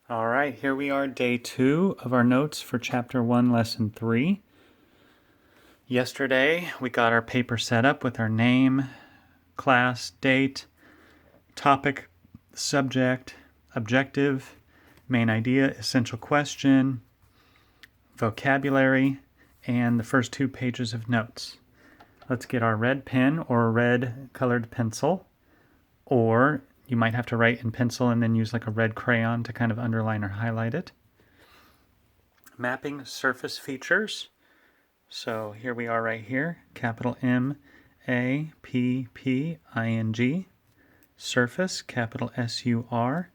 All right, here we are, day 2 of our notes for Chapter 1, Lesson 3. Yesterday, we got our paper set up with our name, class, date, topic, subject, objective, main idea, essential question, vocabulary, and the first 2 pages of notes. Let's get our red pen or a red colored pencil, or you might have to write in pencil and then use like a red crayon to kind of underline or highlight it. Mapping surface features. So here we are right here, capital M-A-P-P-I-N-G. Surface, capital S-U-R-F-A-C-E.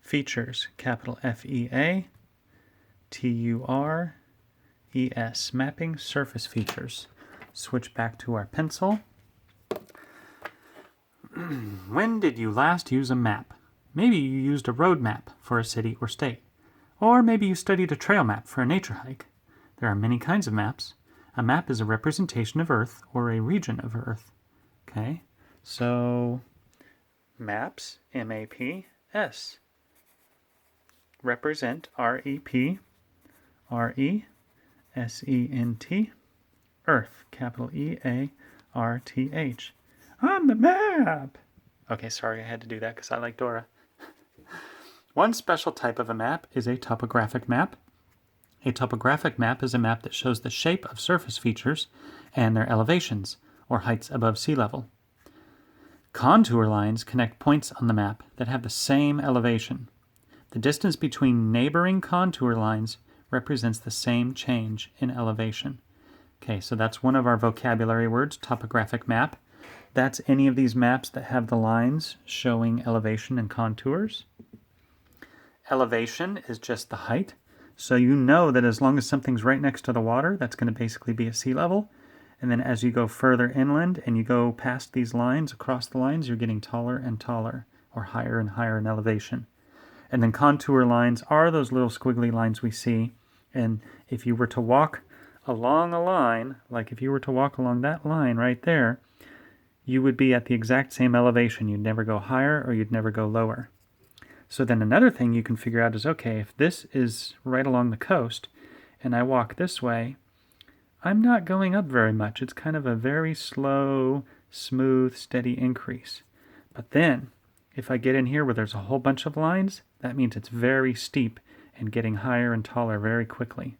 Features, capital F-E-A-T-U-R-E-S. Mapping surface features. Switch back to our pencil. When did you last use a map? Maybe you used a road map for a city or state. Or maybe you studied a trail map for a nature hike. There are many kinds of maps. A map is a representation of Earth or a region of Earth. Okay, so maps, M-A-P-S. Represent, R-E-P-R-E-S-E-N-T. Earth, capital E-A-R-T-H. On the map! Okay, sorry I had to do that because I like Dora. One special type of a map is a topographic map. A topographic map is a map that shows the shape of surface features and their elevations, or heights above sea level. Contour lines connect points on the map that have the same elevation. The distance between neighboring contour lines represents the same change in elevation. Okay, so that's one of our vocabulary words, topographic map. That's any of these maps that have the lines showing elevation and contours. Elevation is just the height. So you know that as long as something's right next to the water, that's going to basically be at sea level. And then as you go further inland and you go past these lines, across the lines, you're getting taller and taller, or higher and higher in elevation. And then contour lines are those little squiggly lines we see. And if you were to walk along a line, like if you were to walk along that line right there, you would be at the exact same elevation. You'd never go higher or you'd never go lower. So then another thing you can figure out is, okay, if this is right along the coast and I walk this way, I'm not going up very much. It's kind of a very slow, smooth, steady increase. But then if I get in here where there's a whole bunch of lines, that means it's very steep and getting higher and taller very quickly.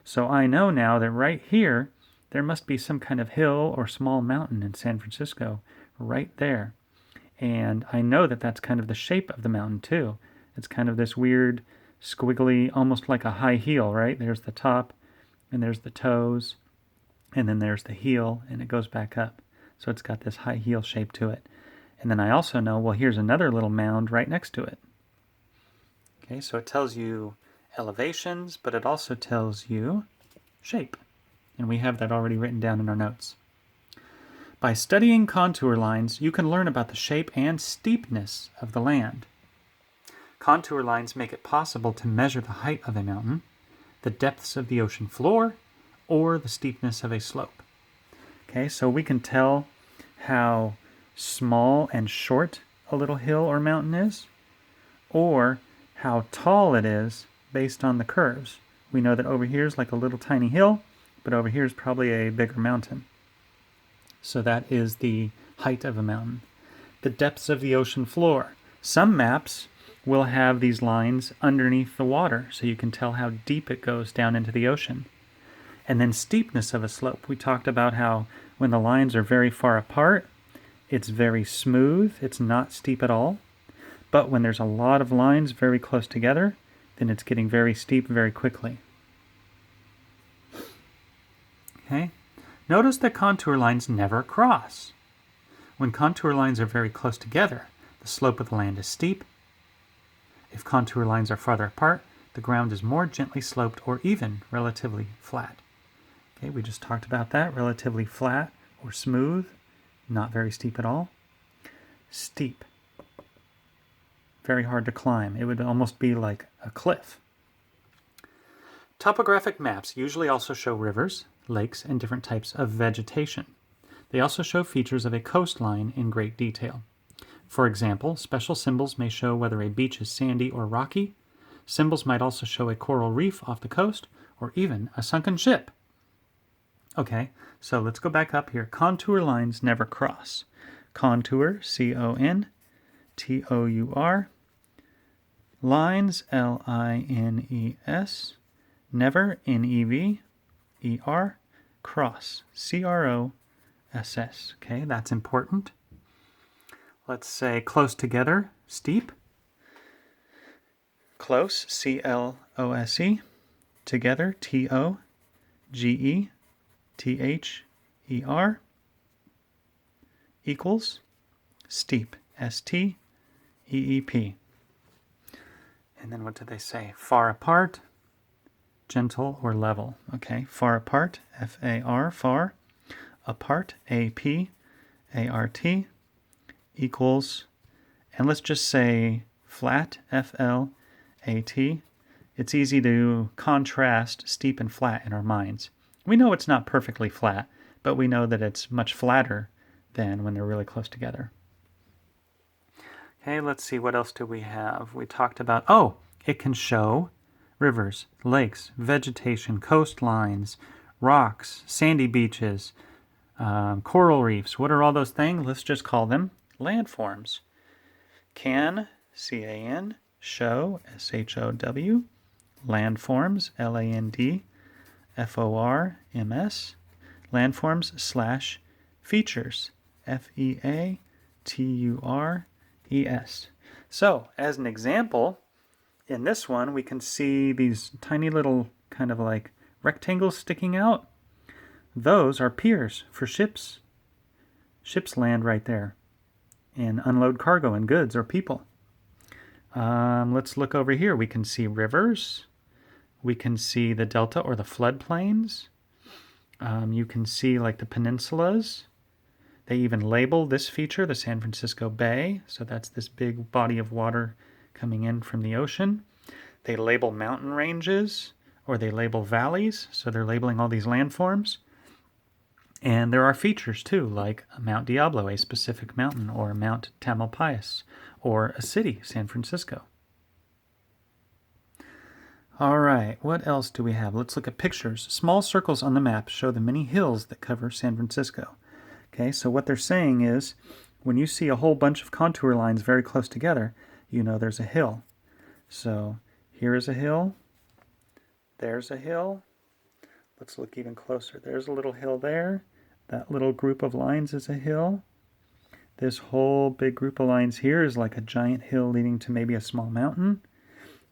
So I know now that right here, there must be some kind of hill or small mountain in San Francisco right there. And I know that that's kind of the shape of the mountain too. It's kind of this weird, squiggly, almost like a high heel, right? There's the top, and there's the toes, and then there's the heel, and it goes back up. So it's got this high heel shape to it. And then I also know, well, here's another little mound right next to it. Okay, so it tells you elevations, but it also tells you shape. And we have that already written down in our notes. By studying contour lines, you can learn about the shape and steepness of the land. Contour lines make it possible to measure the height of a mountain, the depths of the ocean floor, or the steepness of a slope. Okay, so we can tell how small and short a little hill or mountain is, or how tall it is based on the curves. We know that over here is like a little tiny hill, but over here is probably a bigger mountain. So that is the height of a mountain. The depths of the ocean floor. Some maps will have these lines underneath the water, so you can tell how deep it goes down into the ocean. And then steepness of a slope. We talked about how when the lines are very far apart, it's very smooth, it's not steep at all. But when there's a lot of lines very close together, then it's getting very steep very quickly. Okay? Notice that contour lines never cross. When contour lines are very close together, the slope of the land is steep. If contour lines are farther apart, the ground is more gently sloped or even relatively flat. Okay, we just talked about that. Relatively flat or smooth, not very steep at all. Steep. Very hard to climb. It would almost be like a cliff. Topographic maps usually also show rivers, lakes, and different types of vegetation. They also show features of a coastline in great detail. For example, special symbols may show whether a beach is sandy or rocky. Symbols might also show a coral reef off the coast, or even a sunken ship. Okay, so let's go back up here. Contour lines never cross. Contour, C-O-N-T-O-U-R. Lines, L-I-N-E-S. Never, N-E-V-E-R. Cross, C-R-O-S-S. Okay, that's important. Let's say close together, steep. Close, C-L-O-S-E. Together, T-O-G-E-T-H-E-R. Equals, steep, S-T-E-E-P. And then what did they say? Far apart, gentle or level. Okay, far apart, F-A-R, far. Apart, A-P-A-R-T. Equals, and let's just say flat, F-L-A-T. It's easy to contrast steep and flat in our minds. We know it's not perfectly flat, but we know that it's much flatter than when they're really close together. Okay, let's see, what else do we have? We talked about, oh, it can show rivers, lakes, vegetation, coastlines, rocks, sandy beaches, coral reefs. What are all those things? Let's just call them landforms. Can, C-A-N, show, S-H-O-W, landforms, L-A-N-D-F-O-R-M-S, landforms / features, F-E-A-T-U-R-E-S. So, as an example, in this one, we can see these tiny little kind of like rectangles sticking out. Those are piers for ships. Ships land right there and unload cargo and goods or people. Let's look over here. We can see rivers. We can see the delta or the floodplains. You can see like the peninsulas. They even label this feature the San Francisco Bay. So that's this big body of water coming in from the ocean. They label mountain ranges or they label valleys. So they're labeling all these landforms. And there are features too, like Mount Diablo, a specific mountain, or Mount Tamalpais, or a city, San Francisco. All right, what else do we have? Let's look at pictures. Small circles on the map show the many hills that cover San Francisco. Okay, so what they're saying is, when you see a whole bunch of contour lines very close together, you know there's a hill. So here is a hill. There's a hill. Let's look even closer. There's a little hill there. That little group of lines is a hill. This whole big group of lines here is like a giant hill leading to maybe a small mountain.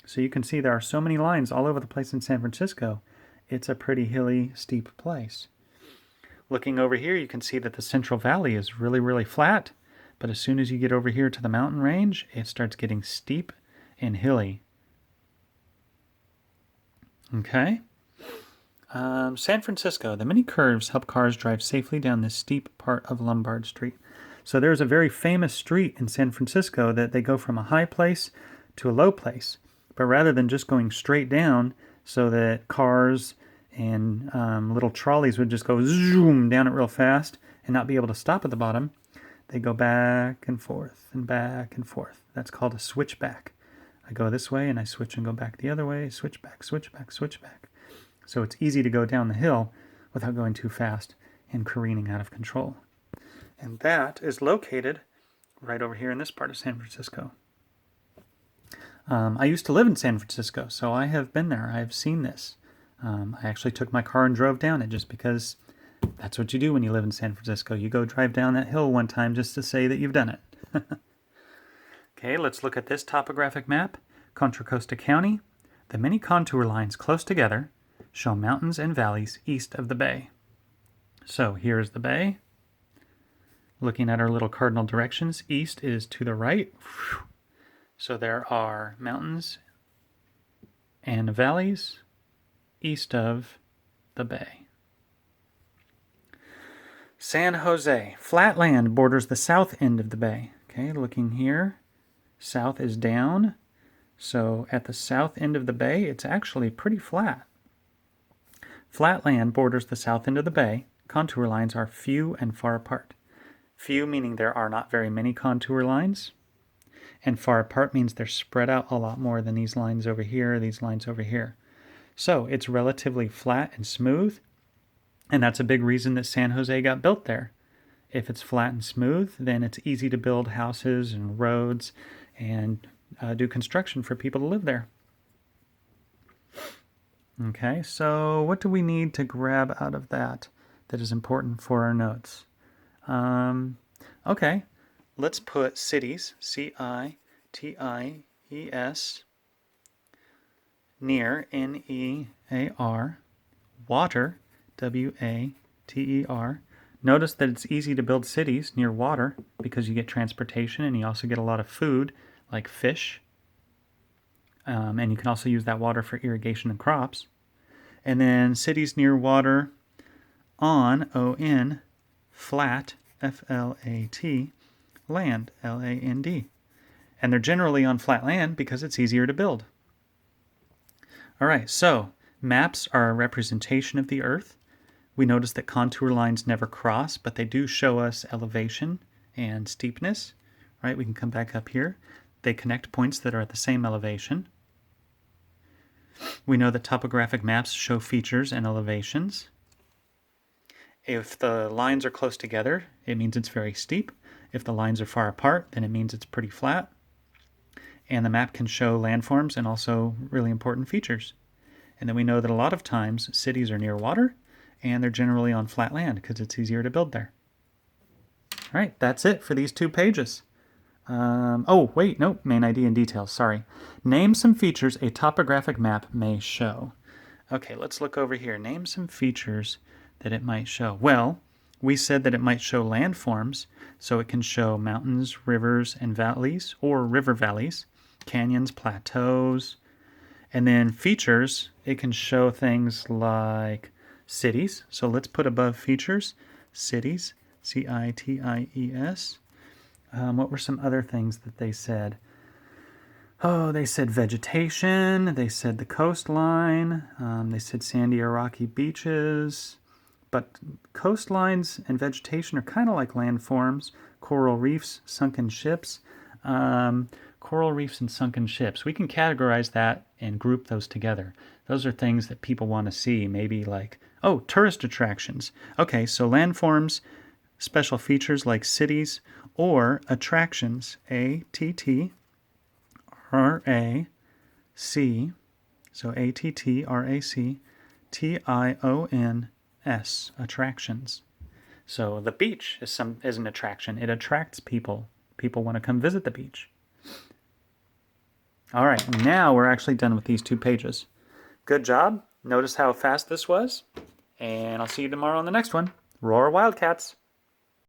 So you can see there are so many lines all over the place in San Francisco. It's a pretty hilly, steep place. Looking over here, you can see that the Central Valley is really, really flat. But as soon as you get over here to the mountain range, it starts getting steep and hilly. Okay. San Francisco, the many curves help cars drive safely down this steep part of Lombard Street. So there's a very famous street in San Francisco that they go from a high place to a low place. But rather than just going straight down so that cars and little trolleys would just go zoom down it real fast and not be able to stop at the bottom, they go back and forth and back and forth. That's called a switchback. I go this way and I switch and go back the other way, switchback, switchback, switchback. So it's easy to go down the hill without going too fast and careening out of control. And that is located right over here in this part of San Francisco. I used to live in San Francisco, so I have been there. I have seen this. I actually took my car and drove down it just because that's what you do when you live in San Francisco. You go drive down that hill one time just to say that you've done it. Okay, let's look at this topographic map. Contra Costa County. The many contour lines close together show mountains and valleys east of the bay. So here's the bay. Looking at our little cardinal directions, east is to the right. So there are mountains and valleys east of the bay. San Jose. Flat land borders the south end of the bay. Okay, looking here, south is down. So at the south end of the bay, it's actually pretty flat. Flat land borders the south end of the bay. Contour lines are few and far apart. Few meaning there are not very many contour lines. And far apart means they're spread out a lot more than these lines over here, these lines over here. So it's relatively flat and smooth. And that's a big reason that San Jose got built there. If it's flat and smooth, then it's easy to build houses and roads and do construction for people to live there. Okay, so what do we need to grab out of that is important for our notes? Okay, let's put cities, C-I-T-I-E-S, near, N-E-A-R, water, W-A-T-E-R. Notice that it's easy to build cities near water because you get transportation and you also get a lot of food like fish. And you can also use that water for irrigation and crops. And then cities near water on, O-N, flat, F-L-A-T, land, L-A-N-D. And they're generally on flat land because it's easier to build. All right, so maps are a representation of the Earth. We notice that contour lines never cross, but they do show us elevation and steepness. Right, we can come back up here. They connect points that are at the same elevation. We know that topographic maps show features and elevations. If the lines are close together, it means it's very steep. If the lines are far apart, then it means it's pretty flat. And the map can show landforms and also really important features. And then we know that a lot of times cities are near water and they're generally on flat land because it's easier to build there. All right, that's it for these 2 pages. Oh, wait, nope, main ID and details, sorry. Name some features a topographic map may show. Okay, let's look over here. Name some features that it might show. Well, we said that it might show landforms, so it can show mountains, rivers, and valleys, or river valleys, canyons, plateaus. And then features, it can show things like cities. So let's put above features, cities, C-I-T-I-E-S. What were some other things that they said? Oh, they said vegetation. They said the coastline. They said sandy or rocky beaches. But coastlines and vegetation are kind of like landforms. Coral reefs, sunken ships. Coral reefs and sunken ships. We can categorize that and group those together. Those are things that people want to see. Maybe like, oh, tourist attractions. Okay, so landforms, special features like cities, or attractions, A-T-T-R-A-C, so A-T-T-R-A-C-T-I-O-N-S, attractions. So the beach is an attraction. It attracts people. People want to come visit the beach. All right, now we're actually done with these 2 pages. Good job. Notice how fast this was. And I'll see you tomorrow on the next one. Roar Wildcats!